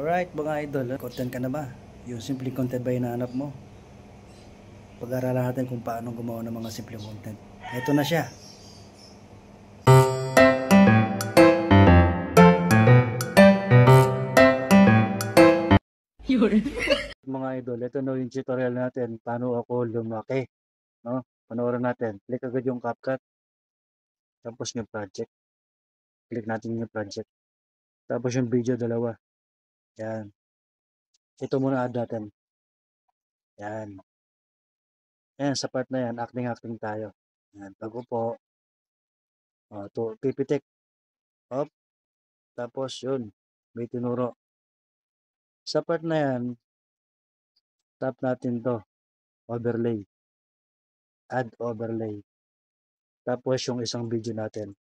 Alright mga idol, content ka na ba? Yung simple content ba hinahanap mo? Pag-aralan natin kung paano gumawa ng mga simple content. Ito na siya. Mga idol, ito na yung tutorial natin paano ako lumaki. No? Panoorin natin. Click agad yung CapCut. Tapos yung project. Click natin yung project. Tapos yung video dalawa. Yan. Ito muna add natin. Yan. Yan, sa part na yan, acting tayo. Yan, pag-upo. Pipitik. Up. Tapos yun, may tinuro. Sa part na yan, tap natin to, overlay. Add overlay. Tapos yung isang video natin.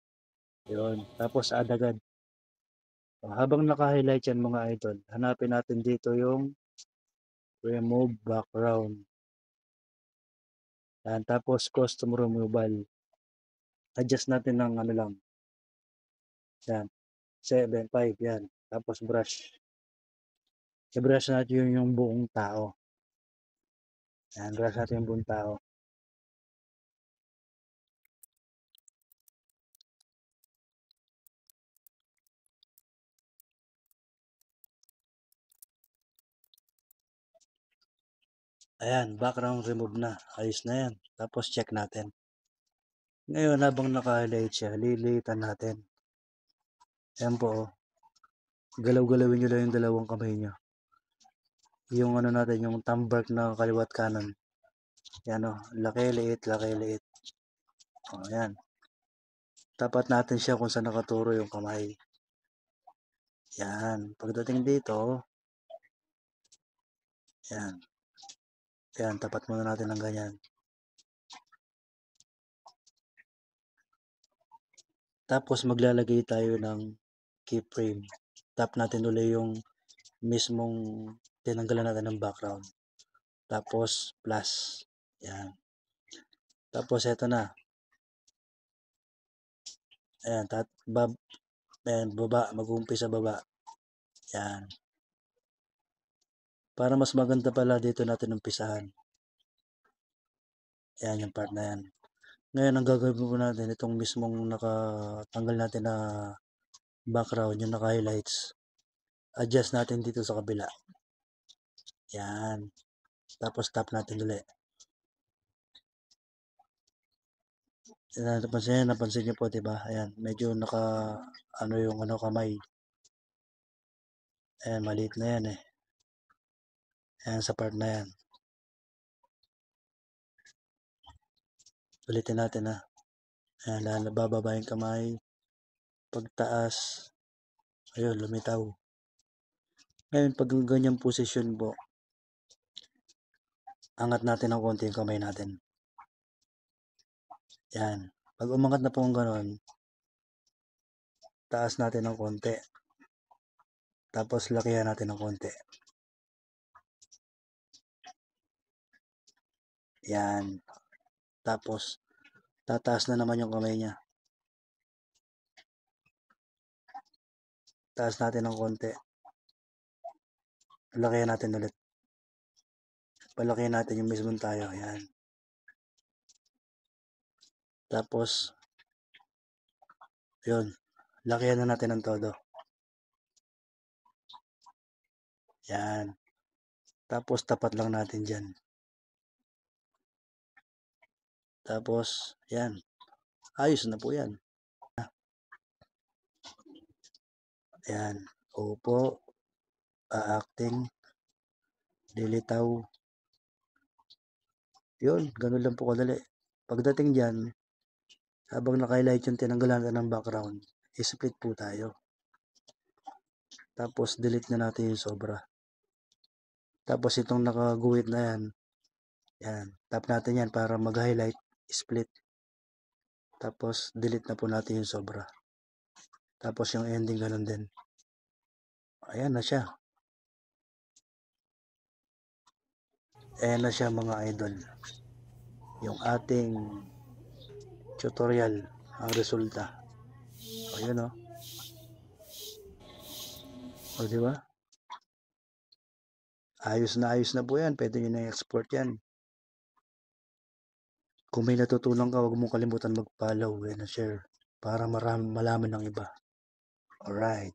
Yun. Tapos add agad. Habang naka-highlight yan mga idol, hanapin natin dito yung remove background. Yan. Tapos custom removal. Adjust natin ng ano lang. Yan. 7, 5. Yan. Tapos brush. I-brush natin yung buong tao. Yan. Brush natin yung buong tao. Ayan. Background remove na. Ayos na yan. Tapos check natin. Ngayon, habang naka-highlight siya, lilitan natin. Ayan po, oh. Galaw-galawin nyo lang yung dalawang kamay nyo. Yung ano natin, yung thumb mark na kaliwat kanan. Yan, oh. Laki, liit, laki, liit. O, ayan. Tapat natin siya kung saan nakaturo yung kamay. Yan. Pagdating dito, yan. Yan, tapat muna natin ng ganyan. Tapos maglalagay tayo ng keyframe. Tap natin ulit yung mismong tinanggalan natin ng background. Tapos plus. Yan. Tapos eto na. Ayan, ayan, baba, mag-uumpisa baba. Yan. Para mas maganda pala dito natin umpisahan. Yan yung part na yan. Ngayon, ang gagawin po natin, itong mismong nakatanggal natin na background, yung naka-highlights. Adjust natin dito sa kabila. Yan. Tapos tap natin ulit. Napansin nyo po, diba? Ayan, medyo ano yung kamay. Ayan, maliit na yan eh. Ayan, sa part na yan. Ulitin natin ha. Ayan, bababa yung kamay. Pagtaas. Ayun, lumitaw. Ngayon, pag ganyang posisyon po, angat natin ng konti yung kamay natin. Yan. Pag umangat na po ang ganon, taas natin ng konti. Tapos lakihan natin ng konti. Yan. Tapos, tataas na naman yung kamay niya. Taas natin ng konti. Lakihan natin ulit. Palakihan natin yung mismong tayo. Yan. Tapos, yun. Lakihan na natin ng todo. Yan. Tapos, tapat lang natin dyan. Tapos, yan. Ayos na po yan. Yan. Upo. Acting. Lilitaw. Yun. Ganun lang po kadali. Pagdating dyan, habang naka-highlight yung tinanggalan natin ng background, i-split po tayo. Tapos, delete na natin yung sobra. Tapos, itong nakaguhit na yan, yan. Tap natin yan para mag-highlight, split. Tapos, delete na po natin yung sobra. Tapos, yung ending ganun din. Ayan na siya. Ayan na siya mga idol. Yung ating tutorial, ang resulta. O, yun o. O, diba? Ayos na po yan, puwede niyo na i-export yan. Kung may natutunan ka, huwag mong kalimutan mag-follow and share para malaman ng iba. Alright.